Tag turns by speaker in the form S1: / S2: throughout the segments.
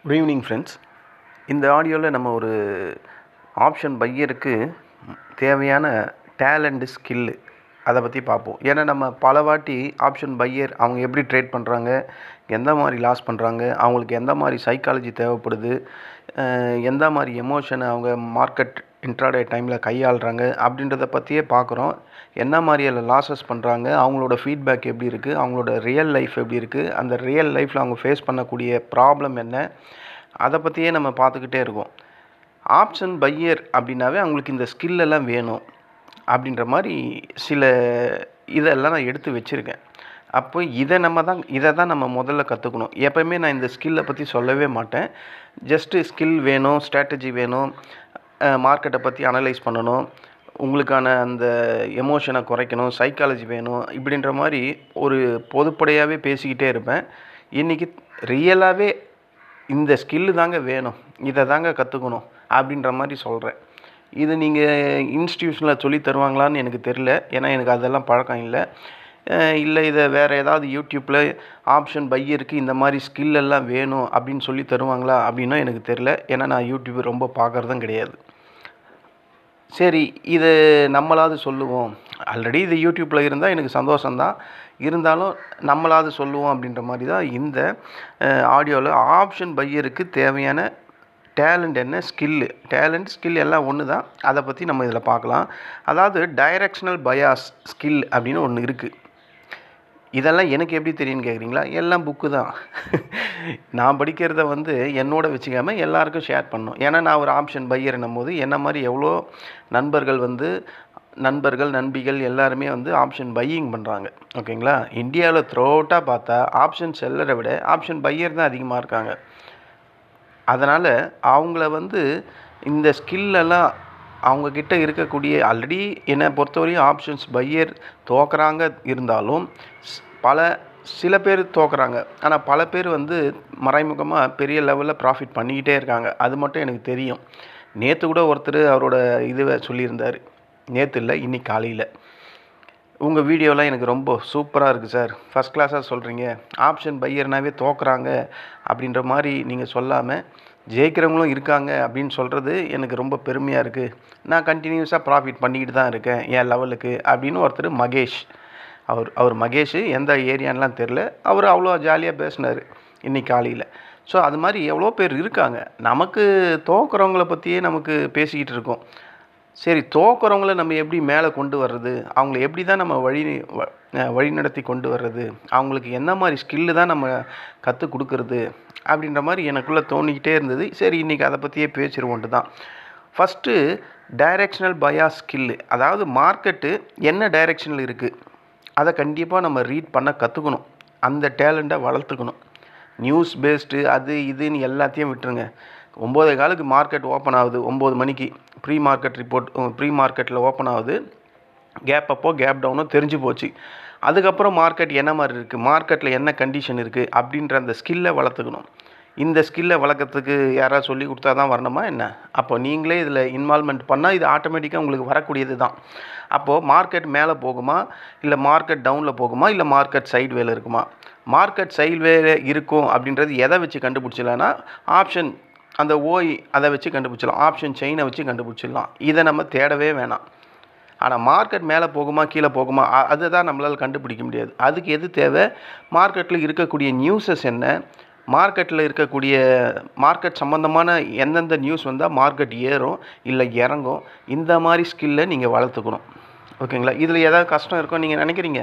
S1: Good evening friends. இந்த ஆடியோவில் நம்ம ஒரு ஆப்ஷன் பையருக்கு தேவையான டேலண்ட்டு ஸ்கில்லு அதை பற்றி பார்ப்போம். ஏன்னா நம்ம பல வாட்டி ஆப்ஷன் பையர் அவங்க எப்படி ட்ரேட் பண்ணுறாங்க, எந்த மாதிரி லாஸ் பண்ணுறாங்க, அவங்களுக்கு எந்த மாதிரி சைக்காலஜி தேவைப்படுது, எந்த மாதிரி எமோஷனை அவங்க மார்க்கெட் இன்ட்ராடே டைமில் கையாளுறாங்க அப்படின்றத பற்றியே பார்க்குறோம். என்ன மாதிரி அதில் லாஸஸ் பண்ணுறாங்க, அவங்களோட ஃபீட்பேக் எப்படி இருக்குது, அவங்களோட ரியல் லைஃப் எப்படி இருக்குது, அந்த ரியல் லைஃப்பில் அவங்க ஃபேஸ் பண்ணக்கூடிய ப்ராப்ளம் என்ன, அதை பற்றியே நம்ம பார்த்துக்கிட்டே இருக்கோம். ஆப்ஷன் பையர் அப்படின்னாவே அவங்களுக்கு இந்த ஸ்கில்லெல்லாம் வேணும் அப்படின்ற மாதிரி சில இதெல்லாம் நான் எடுத்து வச்சுருக்கேன். அப்போ இதை தான் நம்ம முதல்ல கற்றுக்கணும். எப்போயுமே நான் இந்த ஸ்கில்லை பற்றி சொல்லவே மாட்டேன். ஜஸ்ட்டு ஸ்கில் வேணும், ஸ்ட்ராட்டஜி வேணும், மார்க்கெட்டை பற்றி அனலைஸ் பண்ணணும், உங்களுக்கான அந்த எமோஷனை குறைக்கணும், சைக்காலஜி வேணும், இப்படின்ற மாதிரி ஒரு பொதுப்படையாகவே பேசிக்கிட்டே இருப்பேன். இன்றைக்கி ரியலாகவே இந்த ஸ்கில்லு தாங்க வேணும், இதை தாங்க கற்றுக்கணும் அப்படின்ற மாதிரி சொல்கிறேன். இது நீங்கள் இன்ஸ்டியூஷனில் சொல்லி தருவாங்களான்னு எனக்கு தெரில. ஏன்னா எனக்கு அதெல்லாம் பழக்கம் இல்லை. இதை வேறு ஏதாவது யூடியூப்பில் ஆப்ஷன் பையருக்கு இந்த மாதிரி ஸ்கில்லெல்லாம் வேணும் அப்படின்னு சொல்லி தருவாங்களா அப்படின்னா எனக்கு தெரில. ஏன்னா நான் யூடியூப் ரொம்ப பார்க்குறதும் கிடையாது. சரி, இது நம்மளாவது சொல்லுவோம். ஆல்ரெடி இது யூடியூப்பில் இருந்தால் எனக்கு சந்தோஷம்தான். இருந்தாலும் நம்மளாவது சொல்லுவோம் அப்படின்ற மாதிரி தான் இந்த ஆடியோவில் ஆப்ஷன் பையருக்கு தேவையான டேலண்ட் என்ன, ஸ்கில் எல்லாம் ஒன்று தான். அதை பற்றி நம்ம இதில் பார்க்கலாம். அதாவது டைரெக்ஷனல் பயாஸ் ஸ்கில் அப்படின்னு ஒன்று இருக்குது. இதெல்லாம் எனக்கு எப்படி தெரியும்னு கேட்குறீங்களா? எல்லாம் புக்கு தான். நான் படிக்கிறத என்னோட வச்சுக்காமல் எல்லாருக்கும் ஷேர் பண்ணணும். ஏன்னா நான் ஒரு ஆப்ஷன் பையர்னும் போது என்ன மாதிரி எவ்வளோ நண்பர்கள் நண்பிகள் எல்லாருமே ஆப்ஷன் பையிங் பண்ணுறாங்க. ஓகேங்களா? இந்தியாவில் த்ரோட்டாக பார்த்தா ஆப்ஷன் செல்லரை விட ஆப்ஷன் பையர் தான் அதிகமாக இருக்காங்க. அதனால் அவங்கள இந்த ஸ்கில்லெல்லாம் அவங்கக்கிட்ட இருக்கக்கூடிய ஆல்ரெடி என்னை பொறுத்தவரையும் ஆப்ஷன்ஸ் பையர் தோக்குறாங்க. இருந்தாலும் சில பேர் தோக்குறாங்க. ஆனால் பல பேர் மறைமுகமாக பெரிய லெவலில் ப்ராஃபிட் பண்ணிக்கிட்டே இருக்காங்க. அது மட்டும் எனக்கு தெரியும். நேற்று கூட ஒருத்தர் அவரோட இதுவை சொல்லியிருந்தார். நேற்று இல்லை, இன்னைக்கு காலையில். உங்கள் வீடியோலாம் எனக்கு ரொம்ப சூப்பராக இருக்குது சார், ஃபஸ்ட் கிளாஸாக சொல்கிறீங்க, ஆப்ஷன் பையர்னாவே தோக்குறாங்க அப்படின்ற மாதிரி நீங்கள் சொல்லாமல் ஜெயிக்கிறவங்களும் இருக்காங்க அப்படின்னு சொல்கிறது எனக்கு ரொம்ப பெருமையாக இருக்குது. நான் கண்டினியூஸாக ப்ராஃபிட் பண்ணிக்கிட்டு தான் இருக்கேன் என் லெவலுக்கு அப்படின்னு ஒருத்தர் மகேஷ், அவர் மகேஷ் எந்த ஏரியான்லாம் தெரில, அவர் அவ்வளோ ஜாலியாக பேசினார் இன்றைக்கி காலையில். ஸோ அது மாதிரி எவ்வளோ பேர் இருக்காங்க. நமக்கு தோக்குறவங்கள பற்றியே நமக்கு பேசிக்கிட்டு இருக்கோம். சரி, தோக்குறவங்கள நம்ம எப்படி மேலே கொண்டு வர்றது, அவங்கள எப்படி தான் நம்ம வழிநடத்தி கொண்டு வர்றது, அவங்களுக்கு என்ன மாதிரி ஸ்கில்லு தான் நம்ம கற்றுக் கொடுக்கறது அப்படின்ற மாதிரி எனக்குள்ளே தோணிக்கிட்டே இருந்தது. சரி, இன்றைக்கி அதை பற்றியே பேசிடுவோன்ட்டு தான். First directional bias skill. அதாவது மார்க்கெட்டு என்ன டைரெக்ஷனில் இருக்குது அதை கண்டிப்பாக நம்ம ரீட் பண்ண கற்றுக்கணும். அந்த டேலண்ட்டை வளர்த்துக்கணும். நியூஸ் பேஸ்டு அது இதுன்னு எல்லாத்தையும் விட்டுருங்க. 9:15 மார்க்கெட் ஓப்பன் ஆகுது, 9 மணிக்கு ப்ரீ மார்க்கெட்டில் ஓப்பன் ஆகுது. கேப் அப்போ கேப் டவுனோ தெரிஞ்சு போச்சு. அதுக்கப்புறம் மார்க்கெட் என்ன மாதிரி இருக்குது, மார்க்கெட்டில் என்ன கண்டிஷன் இருக்குது அப்படின்ற அந்த ஸ்கில்லை வளர்த்துக்கணும். இந்த ஸ்கில்லை வளர்க்குறதுக்கு யாராவது சொல்லி கொடுத்தா தான் வரணுமா என்ன? அப்போ நீங்களே இதில் இன்வால்மெண்ட் பண்ணால் இது ஆட்டோமேட்டிக்காக உங்களுக்கு வரக்கூடியது தான். அப்போது மார்க்கெட் மேலே போகுமா, இல்லை மார்க்கெட் டவுனில் போகுமா, இல்லை மார்க்கெட் சைட்வேல இருக்குமா? மார்க்கெட் சைட்வேல இருக்கும் அப்படின்றது எதை வச்சு கண்டுபிடிச்சலான்னா ஆப்ஷன் அந்த அதை வச்சு கண்டுபிடிச்சிடலாம். ஆப்ஷன் செயினை வச்சு கண்டுபிடிச்சிடலாம். இதை நம்ம தேடவே வேணாம். ஆனால் மார்க்கெட் மேலே போகுமா கீழே போகுமா அதை தான் நம்மளால் கண்டுபிடிக்க முடியாது. அதுக்கு எது தேவை, மார்க்கெட்டில் இருக்கக்கூடிய நியூஸஸ் என்ன, மார்க்கெட்டில் இருக்கக்கூடிய மார்க்கெட் சம்மந்தமான எந்தெந்த நியூஸ் வந்தால் மார்க்கெட் ஏறும் இல்லை இறங்கும், இந்த மாதிரி ஸ்கில்லை நீங்கள் வளர்த்துக்கணும். ஓகேங்களா? இதில் ஏதாவது கஷ்டம் இருக்கும் நீங்கள் நினைக்கிறீங்க?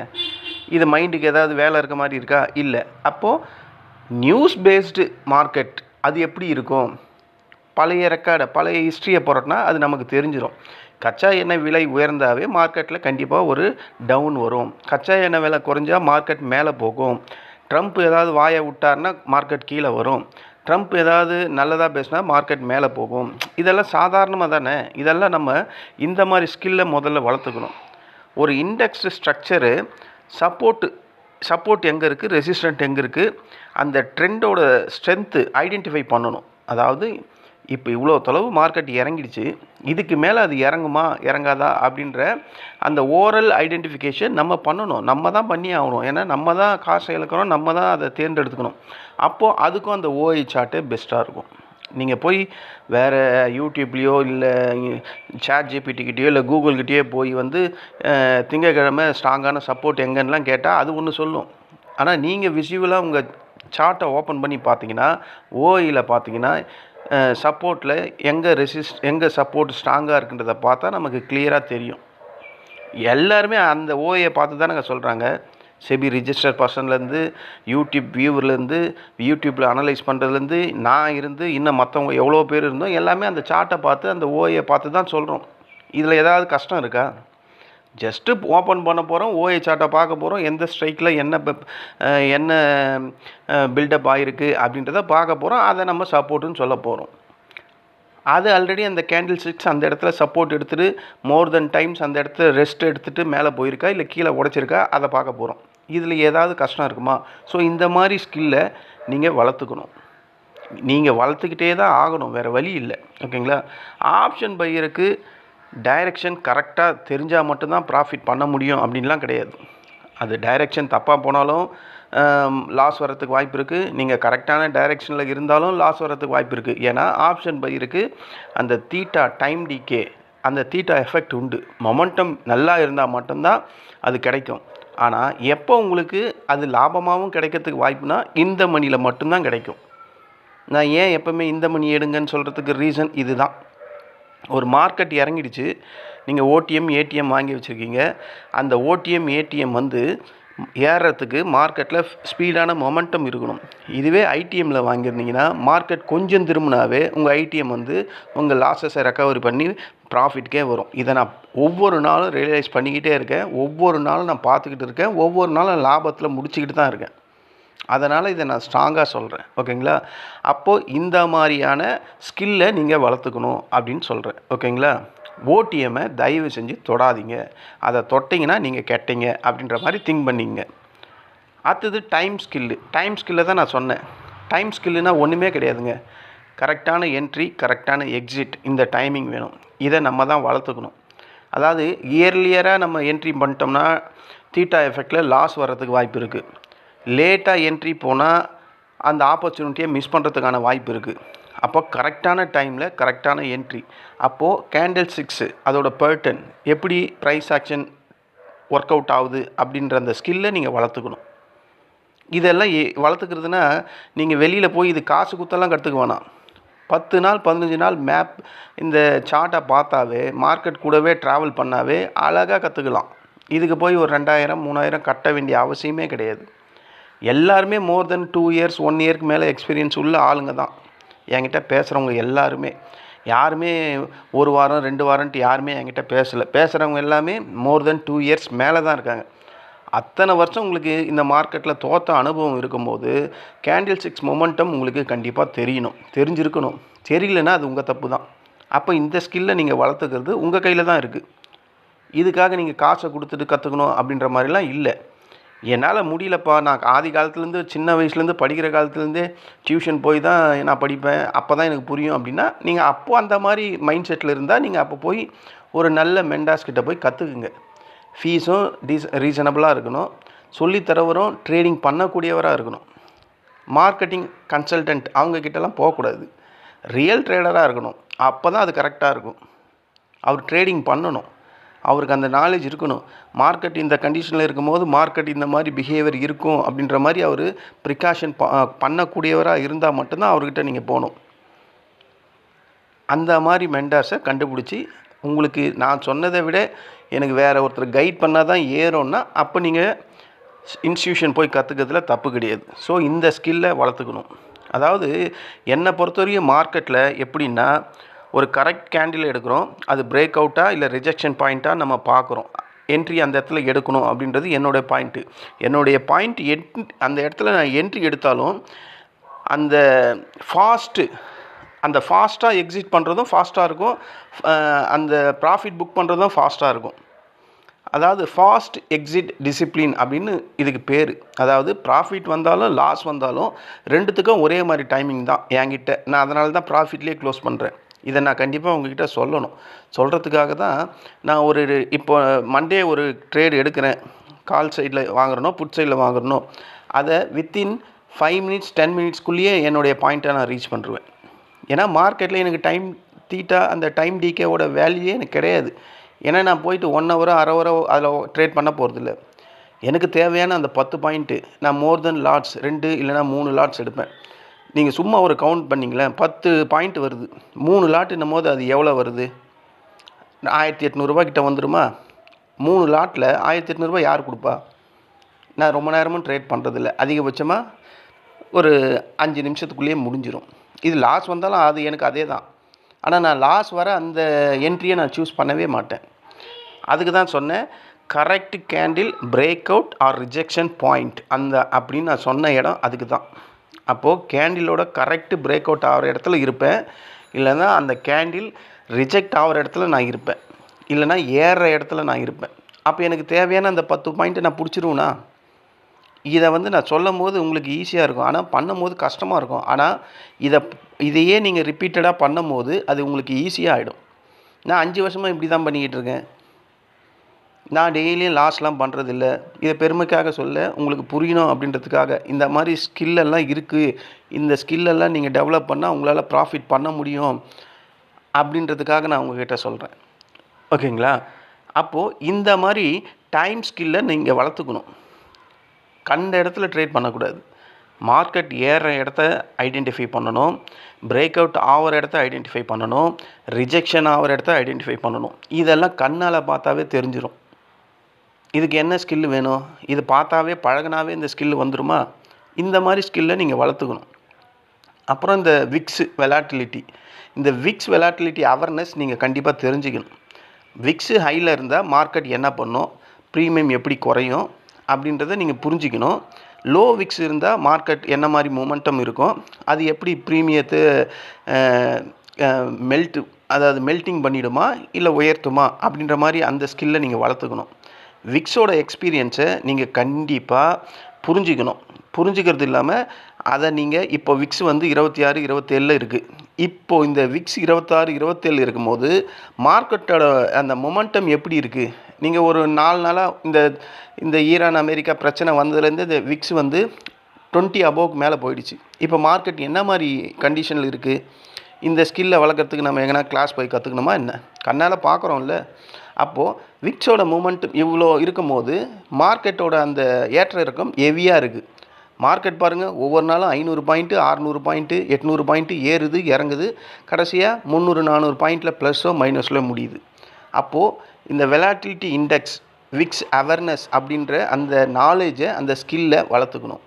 S1: இது மைண்டுக்கு ஏதாவது வேலை இருக்க மாதிரி இருக்கா? இல்லை. அப்போது நியூஸ் பேஸ்டு மார்க்கெட் அது எப்படி இருக்கும், பழைய ஹிஸ்ட்ரியை போகிறோன்னா அது நமக்கு தெரிஞ்சிடும். கச்சா எண்ணெய் விலை உயர்ந்தாவே மார்க்கெட்டில் கண்டிப்பாக ஒரு டவுன் வரும். கச்சா எண்ணெய் விலை குறைஞ்சா மார்க்கெட் மேலே போகும். ட்ரம்ப் ஏதாவது வாயை விட்டார்னா மார்க்கெட் கீழே வரும். ட்ரம்ப் ஏதாவது நல்லதாக பேசினா மார்க்கெட் மேலே போகும். இதெல்லாம் சாதாரணமாக தானே. இதெல்லாம் நம்ம இந்த மாதிரி ஸ்கில்லை முதல்ல வளர்த்துக்கணும். ஒரு இண்டெக்ஸ் ஸ்ட்ரக்சரு சப்போர்ட் எங்கே இருக்குது, ரெசிஸ்டன்ட் எங்கே இருக்குது, அந்த ட்ரெண்டோட ஸ்ட்ரென்த்து ஐடென்டிஃபை பண்ணணும். அதாவது இப்போ இவ்வளோ தொலைவு மார்க்கெட் இறங்கிடுச்சு, இதுக்கு மேலே அது இறங்குமா இறங்காதா அப்படின்ற அந்த ஓரல் ஐடென்டிஃபிகேஷன் நம்ம பண்ணணும். நம்ம தான் பண்ணி ஆகணும். ஏன்னா நம்ம தான் காசை இழக்கிறோம், நம்ம தான் அதை தேர்ந்தெடுத்துக்கணும். அப்போது அதுக்கும் அந்த ஓஐ சார்ட்டே பெஸ்ட்டாக இருக்கும். நீங்கள் போய் வேறு யூடியூப்லேயோ இல்லை சாட் ஜிபிடிக்கிட்டேயோ இல்லை கூகுள்கிட்டேயோ போய் வந்து திங்கக்கிழமை ஸ்ட்ராங்கான சப்போர்ட் எங்கன்னெலாம் கேட்டால் அது ஒன்று சொல்லும். ஆனால் நீங்கள் விசுவலாக உங்கள் சார்ட்டை ஓப்பன் பண்ணி பார்த்தீங்கன்னா, ஓஐயில் பார்த்தீங்கன்னா சப்போர்ட்டில் எங்கே சப்போர்ட் ஸ்ட்ராங்காக இருக்குன்றதை பார்த்தா நமக்கு கிளியராக தெரியும். எல்லாருமே அந்த ஓஐயை பார்த்து தானேங்க சொல்கிறாங்க. செபி ரிஜிஸ்டர் பர்சன்லேருந்து, யூடியூப் வியூவர்லேருந்து, யூடியூப்பில் அனலைஸ் பண்ணுறதுலேருந்து, நான் இருந்து இன்னும் மற்றவங்க எவ்வளோ பேர் இருந்தோம், எல்லாமே அந்த சார்ட்டை பார்த்து அந்த ஓஐயை பார்த்து தான் சொல்கிறோம். இதில் ஏதாவது கஷ்டம் இருக்கா? ஜஸ்ட்டு ஓப்பன் பண்ண போகிறோம், ஓஐ சார்ட்டை பார்க்க போகிறோம், எந்த ஸ்ட்ரைக்கில் என்ன பில்டப் ஆகிருக்கு அப்படின்றத பார்க்க போகிறோம், அதை நம்ம சப்போர்ட்டுன்னு சொல்ல போகிறோம். அது ஆல்ரெடி அந்த கேண்டில் ஸ்டிக்ஸ் அந்த இடத்துல சப்போர்ட் எடுத்துகிட்டு மோர் தென் டைம்ஸ் அந்த இடத்துல ரெஸ்ட் எடுத்துகிட்டு மேலே போயிருக்கா இல்லை கீழே உடைச்சிருக்கா அதை பார்க்க போகிறோம். இதில் ஏதாவது கஷ்டம் இருக்குமா? ஸோ இந்த மாதிரி ஸ்கில்லை நீங்கள் வளர்த்துக்கணும். நீங்கள் வளர்த்துக்கிட்டே தான் ஆகணும், வேறு வழி இல்லை. ஓகேங்களா? ஆப்ஷன் பையருக்கு டைரெக்ஷன் கரெக்டாக தெரிஞ்சால் மட்டும்தான் ப்ராஃபிட் பண்ண முடியும் அப்படின்லாம் கிடையாது. அது டைரெக்ஷன் தப்பாக போனாலும் லாஸ் வரத்துக்கு வாய்ப்பு இருக்குது. நீங்கள் கரெக்டான டைரெக்ஷனில் இருந்தாலும் லாஸ் வரத்துக்கு வாய்ப்பு இருக்குது. ஏன்னா ஆப்ஷன் பையருக்கு அந்த தீட்டா டைம் டிகே, அந்த தீட்டா எஃபெக்ட் உண்டு. மொமெண்டம் நல்லா இருந்தால் மட்டும்தான் அது கிடைக்கும். ஆனால் எப்போ உங்களுக்கு அது லாபமாகவும் கிடைக்கிறதுக்கு வாய்ப்புனா இந்த மணியில் மட்டும்தான் கிடைக்கும். நான் ஏன் எப்போவுமே இந்த மணி எடுங்கன்னு சொல்கிறதுக்கு ரீசன் இது தான். ஒரு மார்க்கெட் இறங்கிடுச்சு, நீங்கள் ஓடிஎம் ஏடிஎம் வாங்கி வச்சுருக்கீங்க. அந்த ஓடிஎம் ஏடிஎம் வந்து ஏறுறதுக்கு மார்க்கெட்டில் ஸ்பீடான மொமெண்டம் இருக்கணும். இதுவே ஐடிஎம்மில் வாங்கியிருந்தீங்கன்னா மார்க்கெட் கொஞ்சம் திரும்பினாவே உங்கள் ஐடிஎம் வந்து உங்கள் லாஸஸை ரெக்கவரி பண்ணி ப்ராஃபிட்கே வரும். இதை நான் ஒவ்வொரு நாளும் ரியலைஸ் பண்ணிக்கிட்டே இருக்கேன். ஒவ்வொரு நாளும் நான் பார்த்துக்கிட்டு இருக்கேன். ஒவ்வொரு நாளும் லாபத்தில் முடிச்சுக்கிட்டு தான் இருக்கேன். அதனால் இதை நான் ஸ்ட்ராங்காக சொல்கிறேன். ஓகேங்களா? அப்போது இந்த மாதிரியான ஸ்கில்லை நீங்கள் வளர்த்துக்கணும் அப்படின்னு சொல்கிறேன். ஓகேங்களா? ஓடிஎம்மை தயவு செஞ்சு தொடாதீங்க. அதை தொட்டிங்கன்னா நீங்கள் கெட்டீங்க அப்படின்ற மாதிரி திங்க் பண்ணிங்க. அடுத்தது டைம் ஸ்கில்லை தான் நான் சொன்னேன். டைம் ஸ்கில்லுனால் ஒன்றுமே கிடையாதுங்க. கரெக்டான என்ட்ரி, கரெக்டான எக்ஸிட், இந்த டைமிங் வேணும். இதை நம்ம தான் வளர்த்துக்கணும். அதாவது இயர்லியராக நம்ம என்ட்ரி பண்ணிட்டோம்னா தீட்டா எஃபெக்டில் லாஸ் வர்றதுக்கு வாய்ப்பு இருக்குது. லேட்டாக என்ட்ரி போனால் அந்த ஆப்பர்ச்சுனிட்டியை மிஸ் பண்ணுறதுக்கான வாய்ப்பு இருக்குது. அப்போ கரெக்டான டைமில் கரெக்டான என்ட்ரி. அப்போது கேண்டில் ஸ்டிக்ஸு அதோட பேட்டர்ன் எப்படி ப்ரைஸ் ஆக்ஷன் ஒர்க் அவுட் ஆகுது அப்படின்ற அந்த ஸ்கில்லை நீங்கள் வளர்த்துக்கணும். இதெல்லாம் வளர்த்துக்கிறதுனா நீங்கள் வெளியில் போய் இது காசு குத்தெல்லாம் கற்றுக்க வேணாம். 10 நாள் 15 நாள் மேப் இந்த சார்ட்டை பார்த்தாவே மார்க்கெட் கூடவே ட்ராவல் பண்ணாவே அழகாக கற்றுக்கலாம். இதுக்கு போய் ஒரு 2000 3000 கட்ட வேண்டிய அவசியமே கிடையாது. எல்லாருமே மோர் தென் 2 இயர்ஸ் 1 இயருக்கு மேலே எக்ஸ்பீரியன்ஸ் உள்ள ஆளுங்க தான் என்கிட்ட பேசுகிறவங்க எல்லாருமே. யாருமே 1 வாரம் 2 வாரன்ட்டு யாருமே என்கிட்ட பேசுகிறவங்க எல்லாமே மோர் தென் 2 இயர்ஸ் மேலே தான் இருக்காங்க. அத்தனை வருஷம் உங்களுக்கு இந்த மார்க்கெட்டில் தோற்ற அனுபவம் இருக்கும்போது கேண்டில் ஸ்டிக்ஸ் மொமெண்டம் உங்களுக்கு கண்டிப்பாக தெரிஞ்சிருக்கணும். தெரியலன்னா அது உங்கள் தப்பு தான். அப்போ இந்த ஸ்கில்லை நீங்கள் வளர்த்துக்கிறது உங்கள் கையில் தான் இருக்குது. இதுக்காக நீங்கள் காசை கொடுத்துட்டு கற்றுக்கணும் அப்படின்ற மாதிரிலாம் இல்லை. என்னால் முடியலப்பா, நான் ஆதி காலத்துலேருந்து சின்ன வயசுலேருந்து படிக்கிற காலத்துலேருந்தே டியூஷன் போய் தான் நான் படிப்பேன், அப்போ தான் எனக்கு புரியும் அப்படின்னா நீங்கள் அப்போது அந்த மாதிரி மைண்ட் செட்டில் இருந்தால் நீங்கள் அப்போ போய் ஒரு நல்ல மெண்டாஸ்கிட்ட போய் கற்றுக்குங்க. ஃபீஸும் ரீசனபிளாக இருக்கணும். சொல்லித்தரவரும் ட்ரேடிங் பண்ணக்கூடியவராக இருக்கணும். மார்க்கெட்டிங் கன்சல்டன்ட் அவங்கக்கிட்டலாம் போகக்கூடாது. ரியல் ட்ரேடராக இருக்கணும். அப்போ தான் அது கரெக்டாக இருக்கும். அவர் ட்ரேடிங் பண்ணணும், அவருக்கு அந்த நாலேஜ் இருக்கணும். மார்க்கெட் இந்த கண்டிஷனில் இருக்கும்போது மார்க்கெட் இந்த மாதிரி பிஹேவியர் இருக்கும் அப்படின்ற மாதிரி அவர் ப்ரிகாஷன் பண்ணக்கூடியவராக இருந்தால் மட்டும்தான் அவர்கிட்ட நீங்கள் போகணும். அந்த மாதிரி மென்டார்ஸை கண்டுபிடிச்சி உங்களுக்கு நான் சொன்னதை விட எனக்கு வேறு ஒருத்தர் கைட் பண்ணால் தான் ஏறும்னா அப்போ நீங்கள் இன்ஸ்டியூஷன் போய் கற்றுக்கிறதுல தப்பு கிடையாது. ஸோ இந்த ஸ்கில்லை வளர்த்துக்கணும். அதாவது என்னை பொறுத்தவரையும் மார்க்கெட்டில் எப்படின்னா ஒரு கரெக்ட் கேண்டில் எடுக்கிறோம், அது பிரேக் அவுட்டாக இல்லை ரிஜெக்ஷன் பாயிண்ட்டாக நம்ம பார்க்குறோம். என்ட்ரி அந்த இடத்துல எடுக்கணும் அப்படின்றது என்னுடைய பாயிண்ட்டு. என்னுடைய பாயிண்ட் அந்த இடத்துல நான் என்ட்ரி எடுத்தாலும் அந்த ஃபாஸ்ட்டாக எக்ஸிட் பண்ணுறதும் ஃபாஸ்ட்டாக இருக்கும், அந்த ப்ராஃபிட் புக் பண்ணுறதும் ஃபாஸ்ட்டாக இருக்கும். அதாவது ஃபாஸ்ட் எக்ஸிட் டிசிப்ளின் அப்படின்னு இதுக்கு பேர். அதாவது ப்ராஃபிட் வந்தாலும் லாஸ் வந்தாலும் ரெண்டுத்துக்கும் ஒரே மாதிரி டைமிங் தான் என்கிட்ட. நான் அதனால தான் ப்ராஃபிட்லேயே க்ளோஸ் பண்ணுறேன். இதை நான் கண்டிப்பாக உங்ககிட்ட சொல்லணும். சொல்கிறதுக்காக தான் நான் இப்போ மண்டே ஒரு ட்ரேடு எடுக்கிறேன். கால் சைடில் வாங்குறனோ புட் சைடில் வாங்குறனோ அதை வித்தின் 5 மினிட்ஸ் 10 மினிட்ஸ்க்குள்ளேயே என்னுடைய பாயிண்ட்டை நான் ரீச் பண்ணுவேன். ஏன்னா மார்க்கெட்டில் எனக்கு டைம் தீட்டா அந்த டைம் டிகேவோட வேல்யூயே எனக்கு கிடையாது. ஏன்னா நான் போயிட்டு 1 ஹவரோ அரை ஹவரோ அதில் ட்ரேட் பண்ண போகிறதில்ல. எனக்கு தேவையான அந்த 10 பாயிண்ட்டு நான் மோர் தென் லாட்ஸ் 2 இல்லைனா 3 லாட்ஸ் எடுப்பேன். நீங்கள் சும்மா ஒரு கவுண்ட் பண்ணிங்களேன், 10 பாயிண்ட் வருது, 3 லாட்டுன்னும் போது அது எவ்வளோ வருது? 1800 கிட்ட வந்துடுமா? 3 லாட்டில் 1800 யார் கொடுப்பா? நான் ரொம்ப நேரமும் ட்ரேட் பண்ணுறதில்ல. அதிகபட்சமாக ஒரு 5 நிமிஷத்துக்குள்ளேயே முடிஞ்சிடும். இது லாஸ் வந்தாலும் அது எனக்கு அதே தான். ஆனால் நான் லாஸ் வர அந்த என்ட்ரியை நான் சூஸ் பண்ணவே மாட்டேன். அதுக்கு தான் சொன்னேன், correct candle break out or rejection point அப்படின்னு நான் சொன்ன இடம் அதுக்கு தான். அப்போது கேண்டிலோட கரெக்டு பிரேக் அவுட் ஆகிற இடத்துல இருப்பேன், இல்லைன்னா அந்த கேண்டில் ரிஜெக்ட் ஆகிற இடத்துல நான் இருப்பேன், இல்லைனா ஏறுற இடத்துல நான் இருப்பேன். அப்போ எனக்கு தேவையான அந்த 10 பாயிண்ட்டை நான் பிடிச்சிருவேனா? இதை நான் சொல்லும் போது உங்களுக்கு ஈஸியாக இருக்கும், ஆனால் பண்ணும் போது கஷ்டமாக இருக்கும். ஆனால் இதையே நீங்கள் ரிப்பீட்டடாக பண்ணும் போது அது உங்களுக்கு ஈஸியாக ஆகிடும். நான் 5 வருஷமாக இப்படி தான் பண்ணிக்கிட்டு இருக்கேன். நான் டெய்லியும் லாஸ்லாம் பண்ணுறதில்ல. இதை பெருமைக்காக சொல்ல, உங்களுக்கு புரியணும் அப்படின்றதுக்காக. இந்த மாதிரி ஸ்கில்லெல்லாம் இருக்குது, இந்த ஸ்கில்லெல்லாம் நீங்கள் டெவலப் பண்ணால் உங்களால் ப்ராஃபிட் பண்ண முடியும் அப்படின்றதுக்காக நான் உங்கள்கிட்ட சொல்கிறேன். ஓகேங்களா? அப்போது இந்த மாதிரி டைம் ஸ்கில்லை நீங்கள் வளர்த்துக்கணும். கண்ட இடத்துல ட்ரேட் பண்ணக்கூடாது. மார்க்கெட் ஏறுற இடத்த ஐடென்டிஃபை பண்ணணும், பிரேக் அவுட் ஆகிற இடத்த ஐடென்டிஃபை பண்ணணும், ரிஜெக்ஷன் ஆகிற இடத்த ஐடென்டிஃபை பண்ணணும். இதெல்லாம் கண்ணால் பார்த்தாவே தெரிஞ்சிடும். இதுக்கு என்ன ஸ்கில் வேணும்? இது பார்த்தாவே பழகினாவே இந்த ஸ்கில் வந்துடுமா? இந்த மாதிரி ஸ்கில்லை நீங்கள் வளர்த்துக்கணும். அப்புறம் இந்த விக்ஸ் வெலாட்டிலிட்டி, இந்த விக்ஸ் வெலாட்டிலிட்டி அவேர்னஸ் நீங்கள் கண்டிப்பாக தெரிஞ்சுக்கணும். விக்ஸு ஹையில் இருந்தால் மார்க்கெட் என்ன பண்ணும், ப்ரீமியம் எப்படி குறையும் அப்படின்றத நீங்கள் புரிஞ்சிக்கணும். லோ விக்ஸ் இருந்தால் மார்க்கெட் என்ன மாதிரி மொமெண்டம் இருக்கும், அது எப்படி ப்ரீமியத்தை மெல்ட்டிங் பண்ணிவிடுமா இல்லை உயர்த்துமா அப்படின்ற மாதிரி அந்த ஸ்கில்லை நீங்கள் வளர்த்துக்கணும். விக்ஸோட எக்ஸ்பீரியன்ஸை நீங்கள் கண்டிப்பாக புரிஞ்சிக்கணும். புரிஞ்சிக்கிறது இல்லாமல் அதை நீங்கள் இப்போ விக்ஸ் 26 27 இருக்குது. இப்போது இந்த விக்ஸ் 26 27 இருக்கும்போது மார்க்கெட்டோட அந்த மொமெண்டம் எப்படி இருக்குது? நீங்கள் ஒரு 4 நாளாக இந்த ஈரான் அமெரிக்கா பிரச்சனை வந்ததுலேருந்து இந்த விக்ஸ் 20 அபோவ்க்கு மேலே போயிடுச்சு. இப்போ மார்க்கெட் என்ன மாதிரி கண்டிஷனில் இருக்குது? இந்த ஸ்கில்லை வளர்க்குறதுக்கு நம்ம எங்கன்னா கிளாஸ் போய் கற்றுக்கணுமா என்ன? கண்ணால் பார்க்குறோம்ல. அப்போது விக்ஸோட மூமெண்ட்டும் இவ்வளோ இருக்கும் போது மார்க்கெட்டோட அந்த ஏற்ற இறக்கம் ஹெவியாக இருக்குது. மார்க்கெட் பாருங்கள், ஒவ்வொரு நாளும் 500 பாயிண்ட்டு 600 பாயிண்ட்டு 800 பாயிண்ட்டு ஏறுது இறங்குது, கடைசியாக 300 400 பாயிண்ட்டில் ப்ளஸ்ஸோ மைனஸில் முடியுது. அப்போது இந்த வெலாட்டிலிட்டி இண்டெக்ஸ் விக்ஸ் அவேர்னஸ் அப்படின்ற அந்த நாலேஜை அந்த ஸ்கில்லை வளர்த்துக்கணும்.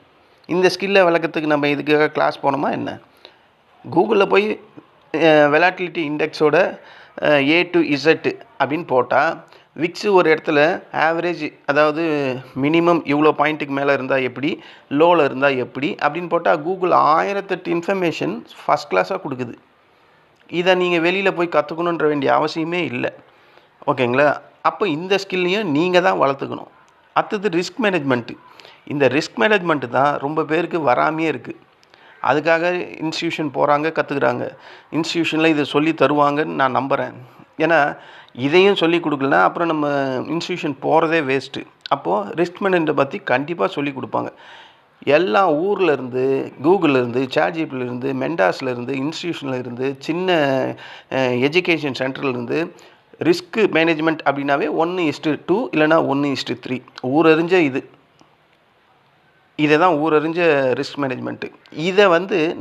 S1: இந்த ஸ்கில்லை வளர்க்குறதுக்கு நம்ம இதுக்காக கிளாஸ் போனோமா என்ன? கூகுளில் போய் வெலாட்டிலிட்டி இண்டெக்ஸோட A to Z அப்படின்னு போட்டால் விக்ஸு ஒரு இடத்துல ஆவரேஜ், அதாவது மினிமம் இவ்வளோ பாயிண்ட்டுக்கு மேலே இருந்தால் எப்படி, லோவில் இருந்தால் எப்படி அப்படின்னு போட்டால் கூகுள் 1008 இன்ஃபர்மேஷன் ஃபஸ்ட் கிளாஸாக கொடுக்குது. இதை நீங்கள் வெளியில் போய் கற்றுக்கணுன்ற வேண்டிய அவசியமே இல்லை. ஓகேங்களா? அப்போ இந்த ஸ்கில்லையும் நீங்கள் தான் வளர்த்துக்கணும். அடுத்தது ரிஸ்க் மேனேஜ்மெண்ட்டு. இந்த ரிஸ்க் மேனேஜ்மெண்ட்டு தான் ரொம்ப பேருக்கு வராமையே இருக்குது. அதுக்காக இன்ஸ்டியூஷன் போகிறாங்க, கற்றுக்குறாங்க. இன்ஸ்டியூஷனில் இதை சொல்லி தருவாங்கன்னு நான் நம்புகிறேன். ஏன்னா இதையும் சொல்லி கொடுக்கலனா அப்புறம் நம்ம இன்ஸ்டியூஷன் போகிறதே வேஸ்ட்டு. அப்போது ரிஸ்க் மேனேஜ்மெண்ட்டை பற்றி கண்டிப்பாக சொல்லி கொடுப்பாங்க. எல்லா ஊர்லேருந்து, கூகுள்லேருந்து, சாட்ஜிபிலேருந்து, மெண்டாஸ்லேருந்து, இன்ஸ்டியூஷன்லேருந்து, சின்ன எஜுகேஷன் சென்டர்லேருந்து ரிஸ்க் மேனேஜ்மெண்ட் அப்படின்னாவே 1:2 இல்லைனா 1:3 ஊரறிஞ்ச இதை தான் ஊரறிஞ்ச ரிஸ்க் மேனேஜ்மெண்ட்டு. இதை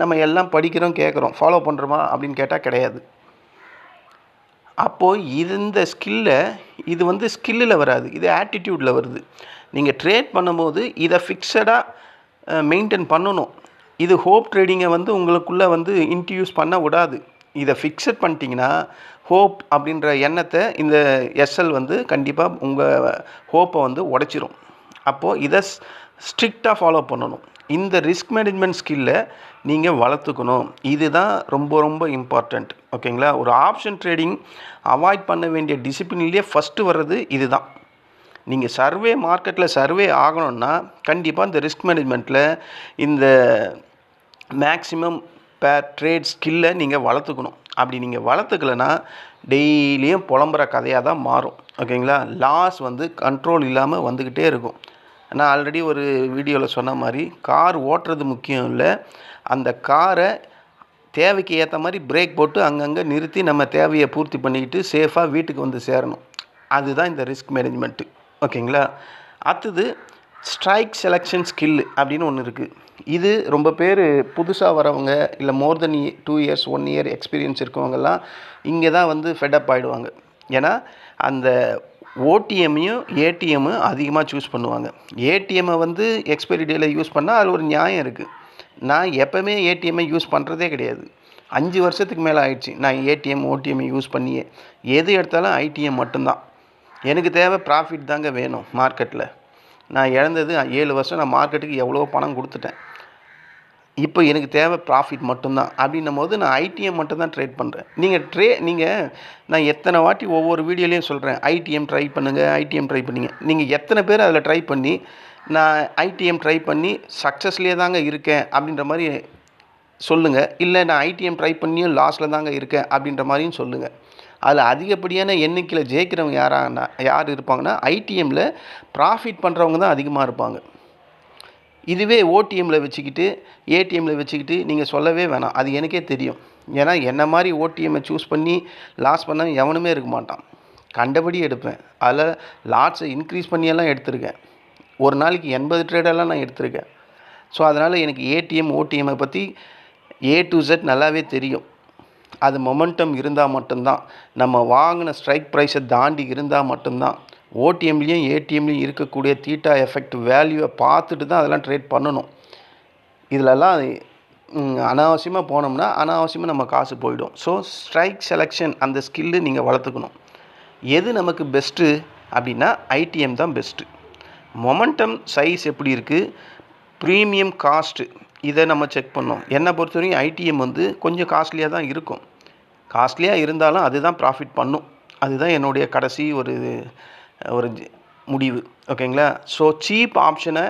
S1: நம்ம எல்லாம் படிக்கிறோம், கேட்குறோம், ஃபாலோ பண்ணுறோமா அப்படின்னு கேட்டால் கிடையாது. அப்போது இந்த ஸ்கில்லை இது ஸ்கில்லில் வராது, இது ஆட்டிடியூடில் வருது. நீங்கள் ட்ரேட் பண்ணும்போது இதை ஃபிக்ஸடாக மெயின்டைன் பண்ணணும். இது ஹோப் ட்ரேடிங்கை உங்களுக்குள்ளே இன்ட்யூஸ் பண்ண விடாது. இதை ஃபிக்ஸட் பண்ணிட்டீங்கன்னா ஹோப் அப்படின்ற எண்ணத்தை இந்த எஸ்எல் கண்டிப்பாக உங்கள் ஹோப்பை உடைச்சிரும். அப்போது இதை ஸ்ட்ரிக்டாக ஃபாலோ பண்ணணும். இந்த ரிஸ்க் மேனேஜ்மெண்ட் ஸ்கில்லை நீங்கள் வளர்த்துக்கணும். இதுதான் ரொம்ப ரொம்ப இம்பார்ட்டண்ட். ஓகேங்களா? ஒரு ஆப்ஷன் ட்ரேடிங் அவாய்ட் பண்ண வேண்டிய டிசிப்ளின்லேயே ஃபஸ்ட்டு வர்றது இது தான். நீங்கள் மார்க்கெட்டில் சர்வே ஆகணும்னா கண்டிப்பாக இந்த ரிஸ்க் மேனேஜ்மெண்ட்டில் இந்த மேக்ஸிமம் பேர் ட்ரேட் ஸ்கில்லை நீங்கள் வளர்த்துக்கணும். அப்படி நீங்கள் வளர்த்துக்கலைன்னா டெய்லியும் புலம்புற கதையாக தான் மாறும். ஓகேங்களா? லாஸ் வந்து கண்ட்ரோல் இல்லாமல் வந்துக்கிட்டே இருக்கும். நான் ஆல்ரெடி ஒரு வீடியோவில் சொன்ன மாதிரி கார் ஓட்டுறது முக்கியம் இல்லை, அந்த காரை தேவைக்கு ஏற்ற மாதிரி பிரேக் போட்டு அங்கங்கே நிறுத்தி நம்ம தேவையை பூர்த்தி பண்ணிக்கிட்டு சேஃபாக வீட்டுக்கு வந்து சேரணும். அதுதான் இந்த ரிஸ்க் மேனேஜ்மெண்ட்டு. ஓகேங்களா? அடுத்தது ஸ்ட்ரைக் செலெக்ஷன் ஸ்கில் அப்படின்னு ஒன்று இருக்குது. இது ரொம்ப பேர் புதுசாக வரவங்க இல்லை மோர் தென் 2 இயர்ஸ் 1 இயர் எக்ஸ்பீரியன்ஸ் இருக்கவங்கெல்லாம் இங்கே தான் வந்து ஃபெட்டப் ஆகிடுவாங்க. ஏன்னா அந்த ஓடிஎம்மையும் ஏடிஎம்மும் அதிகமாக சூஸ் பண்ணுவாங்க. ஏடிஎம்மை வந்து எக்ஸ்பைரி டேயில் யூஸ் பண்ணால் அதில் ஒரு நியாயம் இருக்குது. நான் எப்போவுமே ஏடிஎம்மை யூஸ் பண்ணுறதே கிடையாது. 5 வருஷத்துக்கு மேலே ஆயிடுச்சு நான் ஏடிஎம் ஓடிஎம்மை யூஸ் பண்ணியே. எது எடுத்தாலும் ஐடிஎம் மட்டும்தான். எனக்கு தேவை ப்ராஃபிட் தாங்க வேணும். மார்க்கெட்டில் நான் இழந்தது 7 வருஷம் நான் மார்க்கெட்டுக்கு எவ்வளோ பணம் கொடுத்துட்டேன். இப்போ எனக்கு தேவை ப்ராஃபிட் மட்டும்தான். அப்படின்னும் போது நான் ஐடிஎம் மட்டும்தான் ட்ரேட் பண்ணுறேன். நீங்கள் நான் எத்தனை வாட்டி ஒவ்வொரு வீடியோலையும் சொல்கிறேன், ஐடிஎம் ட்ரை பண்ணுங்கள், ஐடிஎம் ட்ரை பண்ணிங்க. நீங்கள் எத்தனை பேர் அதில் ட்ரை பண்ணி நான் ஐடிஎம் ட்ரை பண்ணி சக்ஸஸ்லேயே தாங்க இருக்கேன் அப்படின்ற மாதிரி சொல்லுங்கள். இல்லை நான் ஐடிஎம் ட்ரை பண்ணியும் லாஸில் தாங்க இருக்கேன் அப்படின்ற மாதிரியும் சொல்லுங்கள். அதில் அதிகப்படியான எண்ணிக்கையில் ஜெயிக்கிறவங்க யார் இருப்பாங்கன்னா ஐடிஎம்மில் ப்ராஃபிட் பண்ணுறவங்க தான் அதிகமாக இருப்பாங்க. இதுவே ஓடிஎம்மில் வச்சுக்கிட்டு ஏடிஎம்மில் வச்சுக்கிட்டு நீங்கள் சொல்லவே வேணாம், அது எனக்கே தெரியும். ஏன்னா என்ன மாதிரி ஓடிஎம்மை சூஸ் பண்ணி லாஸ் பண்ண எவனுமே இருக்க மாட்டான். கண்டபடி எடுப்பேன். அதில் லாட்ஸை இன்க்ரீஸ் பண்ணியெல்லாம் எடுத்திருக்கேன். ஒரு நாளைக்கு 80 ட்ரேடெல்லாம் நான் எடுத்திருக்கேன். ஸோ அதனால் எனக்கு ஏடிஎம் ஓடிஎம்மை பற்றி A to Z நல்லாவே தெரியும். அது மொமெண்டம் இருந்தால் மட்டும்தான், நம்ம வாங்கின ஸ்ட்ரைக் ப்ரைஸை தாண்டி இருந்தால் மட்டும்தான், ஓடிஎம்லேயும் ஏடிஎம்லேயும் இருக்கக்கூடிய தீட்டா எஃபெக்ட் வேல்யூவை பார்த்துட்டு தான் அதெல்லாம் ட்ரேட் பண்ணணும். இதிலெல்லாம் அனாவசியமாக போனோம்னா அனாவசியமாக நம்ம காசு போயிடும். ஸோ ஸ்ட்ரைக் செலெக்ஷன் அந்த ஸ்கில்லு நீங்கள் வளர்த்துக்கணும். எது நமக்கு பெஸ்ட்டு அப்படின்னா ஐடிஎம் தான் பெஸ்ட்டு. மொமெண்டம் சைஸ் எப்படி இருக்குது, ப்ரீமியம் காஸ்ட்டு, இதை நம்ம செக் பண்ணோம். என்னை பொறுத்தவரைக்கும் ஐடிஎம் வந்து கொஞ்சம் காஸ்ட்லியாக தான் இருக்கும். காஸ்ட்லியாக இருந்தாலும் அதுதான் ப்ராஃபிட் பண்ணும். அதுதான் என்னுடைய கடைசி ஒரு முடிவு. ஓகேங்களா? ஸோ சீப் ஆப்ஷனை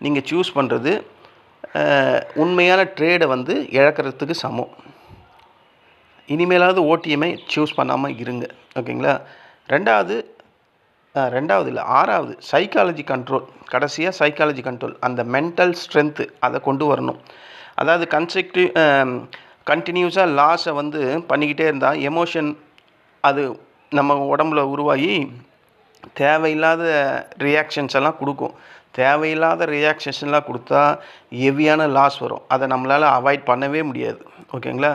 S1: நீங்கள் சூஸ் பண்ணுறது உண்மையான ட்ரேடை வந்து இழக்கிறதுக்கு சமம். இனிமேலாவது ஓடிஎம்ஐ சூஸ் பண்ணாமல் இருங்க. ஓகேங்களா? ஆறாவது சைக்காலஜி கண்ட்ரோல். கடைசியாக சைக்காலஜி கண்ட்ரோல், அந்த மென்டல் ஸ்ட்ரென்த்து அதை கொண்டு வரணும். அதாவது கண்டினியூஸாக லாஸை வந்து பண்ணிக்கிட்டே இருந்தால் எமோஷன் அது நம்ம உடம்புல உருவாகி தேவையில்லாத ரியாக்ஷன்ஸ் எல்லாம் கொடுக்கும். தேவையில்லாத ரியாக்ஷன்ஸ்லாம் கொடுத்தா ஹெவியான லாஸ் வரும். அதை நம்மளால் அவாய்ட் பண்ணவே முடியாது. ஓகேங்களா?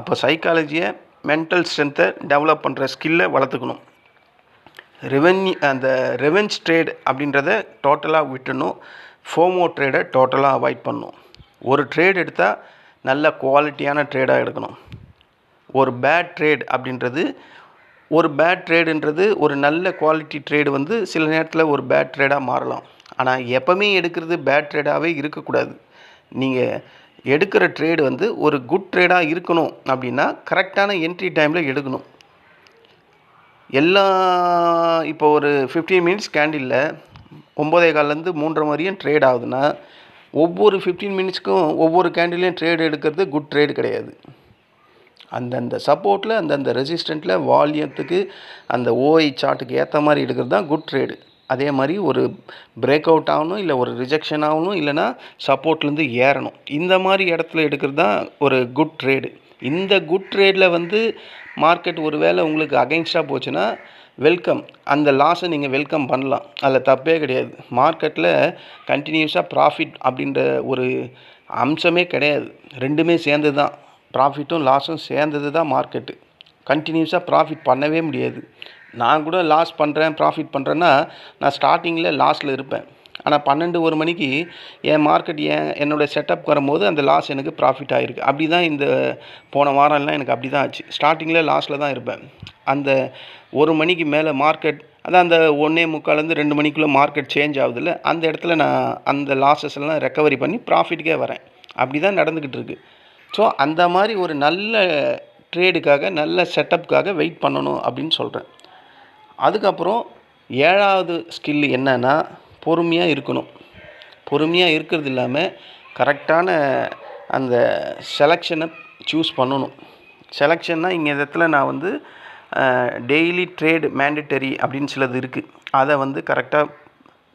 S1: அப்போ சைக்காலஜியை மென்டல் ஸ்ட்ரென்த்தை டெவலப் பண்ணுற ஸ்கில்லை வளர்த்துக்கணும். அந்த ரெவென்ஸ் ட்ரேட் அப்படின்றத டோட்டலாக விட்டுணும். ஃபோமோ ட்ரேடை டோட்டலாக அவாய்ட் பண்ணணும். ஒரு ட்ரேட் எடுத்தால் நல்ல குவாலிட்டியான ட்ரேடாக எடுக்கணும். ஒரு பேட் ட்ரேடுன்றது ஒரு நல்ல குவாலிட்டி ட்ரேடு வந்து சில நேரத்தில் ஒரு பேட் ட்ரேடாக மாறலாம். ஆனால் எப்போவுமே எடுக்கிறது பேட் ட்ரேடாகவே இருக்கக்கூடாது. நீங்கள் எடுக்கிற ட்ரேடு வந்து ஒரு குட் ட்ரேடாக இருக்கணும் அப்படின்னா கரெக்டான என்ட்ரி டைமில் எடுக்கணும். இப்போ ஒரு 15 மினிட்ஸ் கேண்டிலில் 9:15 3:30 வரையும் ட்ரேட் ஆகுதுன்னா ஒவ்வொரு 15 மினிட்ஸ்க்கும் ஒவ்வொரு கேண்டிலையும் ட்ரேட் எடுக்கிறது குட் ட்ரேடு கிடையாது. அந்தந்த சப்போர்ட்டில் அந்தந்த ரெசிஸ்டண்ட்டில் வால்யூத்துக்கு அந்த ஓஐ சார்ட்டுக்கு ஏற்ற மாதிரி எடுக்கிறது தான் குட் ட்ரேடு. அதே மாதிரி ஒரு பிரேக் அவுட் ஆகணும், இல்லை ஒரு ரிஜெக்ஷன் ஆகணும், இல்லைனா சப்போர்ட்லேருந்து ஏறணும். இந்த மாதிரி இடத்துல எடுக்கிறது தான் ஒரு குட் ட்ரேடு. இந்த குட் ட்ரேடில் வந்து மார்க்கெட் ஒரு வேளை உங்களுக்கு அகைன்ஸ்டாக போச்சுன்னா வெல்கம், அந்த லாஸை நீங்கள் வெல்கம் பண்ணலாம். அதில் தப்பே கிடையாது. மார்க்கெட்டில் கண்டினியூஸாக ப்ராஃபிட் அப்படின்ற ஒரு அம்சமே கிடையாது. ரெண்டுமே சேர்ந்து தான், ப்ராஃபிட்டும் லாஸும் சேர்ந்தது தான் மார்க்கெட்டு. கண்டினியூஸாக ப்ராஃபிட் பண்ணவே முடியாது. நான் கூட லாஸ் பண்ணுறேன் ப்ராஃபிட் பண்ணுறேன்னா நான் ஸ்டார்டிங்கில் லாஸில் இருப்பேன். ஆனால் 12-1 மணிக்கு என் மார்க்கெட் என்னோடய செட்டப் வரும்போது அந்த லாஸ் எனக்கு ப்ராஃபிட் ஆகிருக்கு. அப்படி தான் இந்த போன வாரம்லாம் எனக்கு அப்படி தான் ஆச்சு. ஸ்டார்டிங்கில் லாஸில் தான் இருப்பேன். அந்த 1 மணிக்கு மேலே மார்க்கெட், அதான் அந்த 1:45 2 மணிக்குள்ளே மார்க்கெட் சேஞ்ச் ஆகுதில்ல, அந்த இடத்துல நான் அந்த லாஸஸ் எல்லாம் ரெக்கவரி பண்ணி ப்ராஃபிட்டுக்கே வரேன். அப்படி தான் நடந்துக்கிட்டு இருக்கு. ஸோ அந்த மாதிரி ஒரு நல்ல ட்ரேடுக்காக நல்ல செட்டப்புக்காக வெயிட் பண்ணணும் அப்படின்னு சொல்கிறேன். அதுக்கப்புறம் 7வது ஸ்கில் என்னன்னா பொறுமையாக இருக்கணும். பொறுமையாக இருக்கிறது இல்லாமல் கரெக்டான அந்த செலெக்ஷனை சூஸ் பண்ணணும். செலெக்ஷன்னா இங்கே இடத்துல நான் வந்து டெய்லி ட்ரேட் மேண்டட்டரி அப்படின்னு சிலது இருக்குது. அதை வந்து கரெக்டாக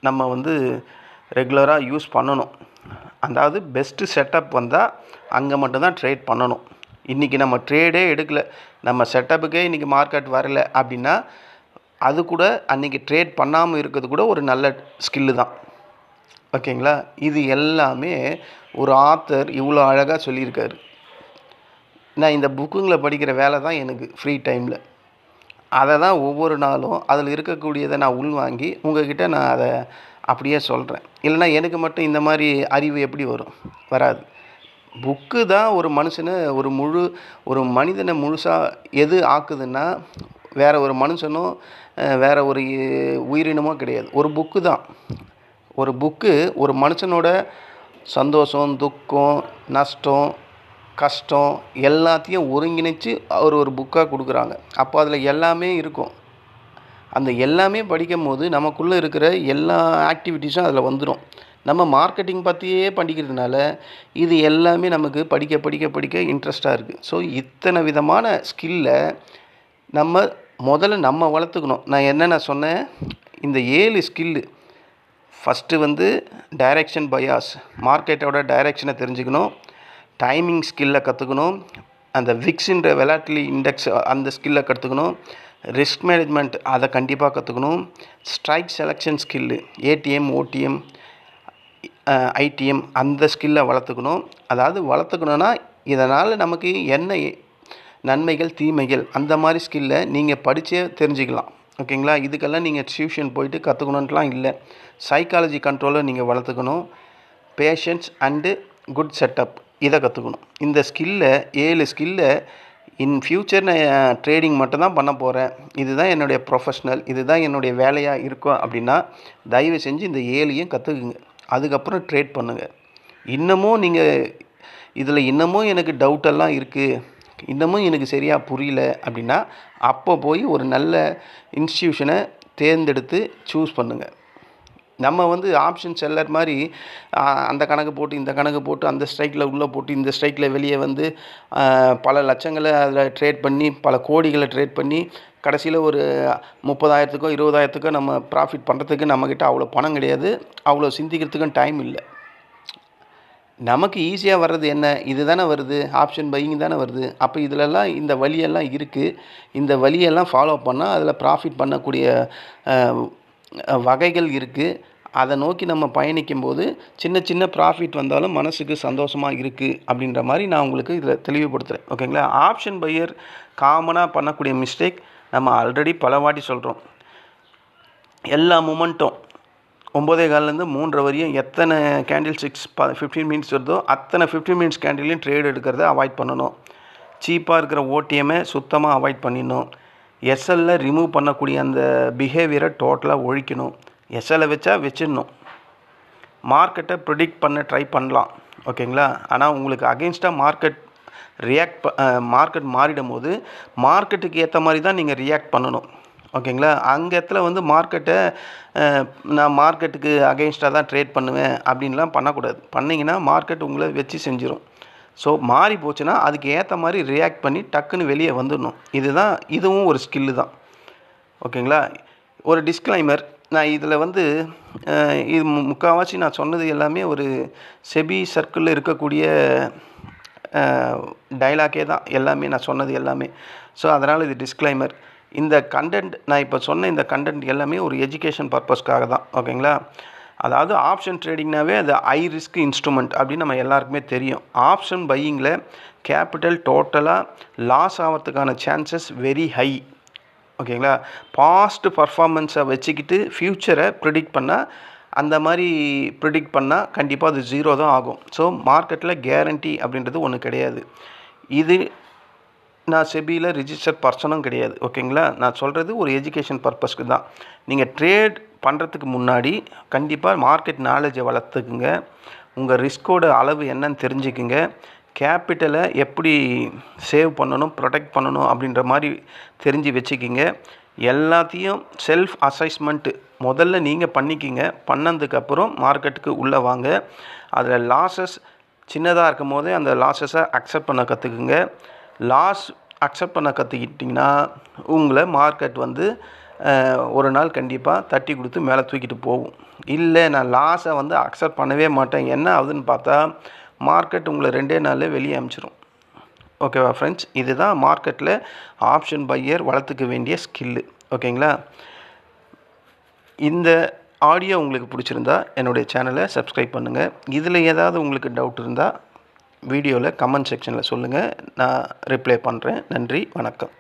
S1: நம்ம வந்து ரெகுலராக யூஸ் பண்ணணும். அதாவது பெஸ்ட்டு செட்டப் வந்தால் அங்கே மட்டும்தான் ட்ரேட் பண்ணணும். இன்றைக்கி நம்ம ட்ரேடே எடுக்கலை, நம்ம செட்டப்புக்கே இன்றைக்கி மார்க்கெட் வரல அப்படின்னா அது கூட அன்றைக்கி ட்ரேட் பண்ணாமல் இருக்கிறது கூட ஒரு நல்ல ஸ்கில்லு தான். ஓகேங்களா? இது எல்லாமே ஒரு ஆத்தர் இவ்வளோ அழகாக சொல்லியிருக்காரு. நான் இந்த புக்குங்களை படிக்கிற வேலை தான் எனக்கு ஃப்ரீ டைமில். அதை தான் ஒவ்வொரு நாளும் அதில் இருக்கக்கூடியதை நான் உள்வாங்கி உங்கள்கிட்ட நான் அதை அப்படியே சொல்கிறேன். இல்லைனா எனக்கு மட்டும் இந்த மாதிரி அறிவு எப்படி வரும்? வராது. புக்கு தான் ஒரு மனுஷனை ஒரு மனிதனை முழுசாக எது ஆக்குதுன்னா வேறு ஒரு மனுஷனோ வேறு ஒரு உயிரினமோ கிடையாது. ஒரு புக்கு தான். ஒரு புக்கு ஒரு மனுஷனோட சந்தோஷம், துக்கம், நஷ்டம், கஷ்டம் எல்லாத்தையும் ஒருங்கிணைச்சு ஒரு புக்காக கொடுக்குறாங்க. அப்போ அதில் எல்லாமே இருக்கும். அந்த எல்லாமே படிக்கும் போது நமக்குள்ளே இருக்கிற எல்லா ஆக்டிவிட்டீஸும் அதில் வந்துடும். நம்ம மார்க்கெட்டிங் பற்றியே படிக்கிறதுனால இது எல்லாமே நமக்கு படிக்க படிக்க படிக்க இன்ட்ரெஸ்ட்டாக இருக்குது. ஸோ இத்தனை விதமான ஸ்கில்லை முதல்ல வளர்த்துக்கணும். நான் என்னென்ன சொன்னேன், இந்த 7 ஸ்கில்லு. ஃபஸ்ட்டு வந்து டைரெக்ஷன் பயாஸ், மார்க்கெட்டோட டைரெக்ஷனை தெரிஞ்சுக்கணும். டைமிங் ஸ்கில்லை கற்றுக்கணும். அந்த விக்ஸுன்ற வெலாட்டிலி இண்டெக்ஸ் அந்த ஸ்கில்லை கற்றுக்கணும். ரிஸ்க் மேனேஜ்மெண்ட் அதை கண்டிப்பாக கற்றுக்கணும். Strike selection skill, ATM, OTM, IDM அந்த ஸ்கில்லை வளர்த்துக்கணும். அதாவது வளர்த்துக்கணுன்னா இதனால் நமக்கு என்ன நன்மைகள், தீமைகள் அந்த மாதிரி ஸ்கில்லை நீங்கள் படித்தே தெரிஞ்சுக்கலாம். ஓகேங்களா? இதுக்கெல்லாம் நீங்கள் டியூஷன் போயிட்டு கற்றுக்கணுன்ட்டுலாம் இல்லை. சைக்காலஜி கண்ட்ரோலை நீங்கள் வளர்த்துக்கணும். பேஷன்ஸ் அண்டு குட் செட்டப் இதை கற்றுக்கணும். இந்த ஸ்கில்லை 7 ஸ்கில்லை இன் ஃப்யூச்சர் நான் ட்ரேடிங் மட்டும்தான் பண்ண போகிறேன், இதுதான் என்னுடைய ப்ரொஃபஷ்னல், இதுதான் என்னுடைய வேலையாக இருக்கும் அப்படின்னா தயவு செஞ்சு இந்த 7ஐயும் கற்றுக்குங்க. அதுக்கப்புறம் ட்ரேட் பண்ணுங்கள். இன்னமும் எனக்கு டவுட்டெல்லாம் இருக்குது, இன்னமும் எனக்கு சரியாக புரியல அப்படின்னா அப்போ போய் ஒரு நல்ல இன்ஸ்டியூஷனை தேர்ந்தெடுத்து சூஸ் பண்ணுங்கள். நம்ம வந்து ஆப்ஷன் செல்லர் மாதிரி அந்த கணக்கு போட்டு இந்த கணக்கு போட்டு அந்த ஸ்ட்ரைக்கில் உள்ளே போட்டு இந்த ஸ்ட்ரைக்கில் வெளியே வந்து பல லட்சங்களை அதில் ட்ரேட் பண்ணி பல கோடிகளை ட்ரேட் பண்ணி கடைசியில் ஒரு 30,000க்கோ 20,000க்கோ நம்ம ப்ராஃபிட் பண்ணுறதுக்கு நம்மக்கிட்ட அவ்வளோ பணம் கிடையாது, அவ்வளோ சிந்திக்கிறதுக்கும் டைம் இல்லை. நமக்கு ஈஸியாக வர்றது என்ன? இது தானே வருது, ஆப்ஷன் பையிங் தானே வருது. அப்போ இதிலெல்லாம் இந்த வழியெல்லாம் இருக்குது. இந்த வழியெல்லாம் ஃபாலோ பண்ணால் அதில் ப்ராஃபிட் பண்ணக்கூடிய வகைகள் இருக்குது. அதை நோக்கி நம்ம பயணிக்கும்போது சின்ன சின்ன ப்ராஃபிட் வந்தாலும் மனசுக்கு சந்தோஷமாக இருக்குது அப்படின்ற மாதிரி நான் உங்களுக்கு இதில் தெளிவுபடுத்துகிறேன். ஓகேங்களா? ஆப்ஷன் பையர் காமனாக பண்ணக்கூடிய மிஸ்டேக் நம்ம ஆல்ரெடி பல வாட்டி சொல்கிறோம். எல்லா மூமெண்ட்டும் 9:15லேருந்து 3:30 வரையும் எத்தனை கேண்டில் ஸ்டிக்ஸ் 15 மினிட்ஸ் வருதோ அத்தனை 15 மினிட்ஸ் கேண்டிலையும் ட்ரேட் எடுக்கிறத அவாய்ட் பண்ணணும். சீப்பாக இருக்கிற ஓடிஎம்மை சுத்தமாக அவாய்ட் பண்ணிடணும். எஸ்எல்ல ரிமூவ் பண்ணக்கூடிய அந்த பிஹேவியரை டோட்டலாக ஒழிக்கணும். எஸ்எல்லை வச்சிடணும். மார்க்கெட்டை ப்ரிடிக்ட் பண்ண ட்ரை பண்ணலாம். ஓகேங்களா? ஆனால் உங்களுக்கு அகெயின்ஸ்டாக மார்க்கெட் மாறிடும் போது மார்க்கெட்டுக்கு ஏற்ற மாதிரி தான் நீங்கள் ரியாக்ட் பண்ணணும். ஓகேங்களா? அங்கே இடத்துல வந்து நான் மார்க்கெட்டுக்கு அகெயின்ஸ்டாக தான் ட்ரேட் பண்ணுவேன் அப்படின்லாம் பண்ணக்கூடாது. பண்ணிங்கன்னா மார்க்கெட் உங்களை வச்சு செஞ்சிடும். ஸோ மாறி போச்சுன்னா அதுக்கு ஏற்ற மாதிரி ரியாக்ட் பண்ணி டக்குன்னு வெளியே வந்துடணும். இதுவும் ஒரு ஸ்கில்லு தான். ஓகேங்களா? ஒரு டிஸ்க்ளைமர், நான் இதில் வந்து இது முக்கால்வாசி நான் சொன்னது எல்லாமே ஒரு செபி சர்க்கிளில் இருக்கக்கூடிய டைலாக்கே தான் எல்லாமே, நான் சொன்னது எல்லாமே. ஸோ அதனால் இது டிஸ்க்ளைமர். இந்த கண்டென்ட் நான் இப்போ சொன்ன இந்த கண்டென்ட் எல்லாமே ஒரு எஜுகேஷன் பர்பஸ்க்காக தான். ஓகேங்களா? அதாவது ஆப்ஷன் ட்ரேடிங்னாவே அது ஹை ரிஸ்க் இன்ஸ்ட்ருமெண்ட் அப்படின்னு நம்ம எல்லாருக்குமே தெரியும். ஆப்ஷன் பையிங்கில் கேபிட்டல் டோட்டலாக லாஸ் ஆகிறதுக்கான சான்சஸ் வெரி ஹை. ஓகேங்களா? பாஸ்ட் பர்ஃபார்மன்ஸை வச்சுக்கிட்டு ஃப்யூச்சரை ப்ரிடிக்ட் பண்ணால் கண்டிப்பாக அது 0 தான் ஆகும். ஸோ மார்க்கெட்டில் கேரண்டி அப்படின்றது ஒன்று கிடையாது. இது நான் செபியில் ரிஜிஸ்டர் பர்சனும் கிடையாது. ஓகேங்களா? நான் சொல்கிறது ஒரு எஜுகேஷன் பர்பஸ்க்கு தான். நீங்கள் ட்ரேட் பண்ணுறதுக்கு முன்னாடி கண்டிப்பாக மார்க்கெட் நாலேஜை வளர்த்துக்குங்க. உங்கள் ரிஸ்கோட அளவு என்னன்னு தெரிஞ்சுக்குங்க. கேபிட்டலை எப்படி சேவ் பண்ணணும், ப்ரொடெக்ட் பண்ணணும் அப்படின்ற மாதிரி தெரிஞ்சு வச்சுக்கிங்க. எல்லாத்தையும் செல்ஃப் அசஸ்மெண்ட்டு முதல்ல நீங்கள் பண்ணிக்கிங்க. பண்ணதுக்கப்புறம் மார்க்கெட்டுக்கு உள்ளே வாங்க. அதில் லாஸஸ் சின்னதாக இருக்கும் போதே அந்த லாஸஸை அக்செப்ட் பண்ண கற்றுக்குங்க. லாஸ் அக்செப்ட் பண்ண கற்றுக்கிட்டிங்கன்னா உங்களை மார்க்கெட் வந்து ஒரு நாள் கண்டிப்பாக தட்டி கொடுத்து மேலே தூக்கிட்டு போகும். இல்லை நான் லாஸை வந்து அக்செப்ட் பண்ணவே மாட்டேன், என்ன ஆகுதுன்னு பார்த்தா மார்க்கெட் உங்களை 2 நாளில் வெளியே அனுப்பிச்சிடும். ஓகேவா ஃப்ரெண்ட்ஸ், இதுதான் மார்க்கெட்டில் ஆப்ஷன் பையர் வளர்த்துக்க வேண்டிய ஸ்கில்லு. ஓகேங்களா? இந்த ஆடியோ உங்களுக்கு பிடிச்சிருந்தா என்னுடைய சேனலை சப்ஸ்கிரைப் பண்ணுங்கள். இதில் ஏதாவது உங்களுக்கு டவுட் இருந்தால் வீடியோவில் கமெண்ட் செக்ஷனில் சொல்லுங்கள், நான் ரிப்ளை பண்ணுறேன். நன்றி, வணக்கம்.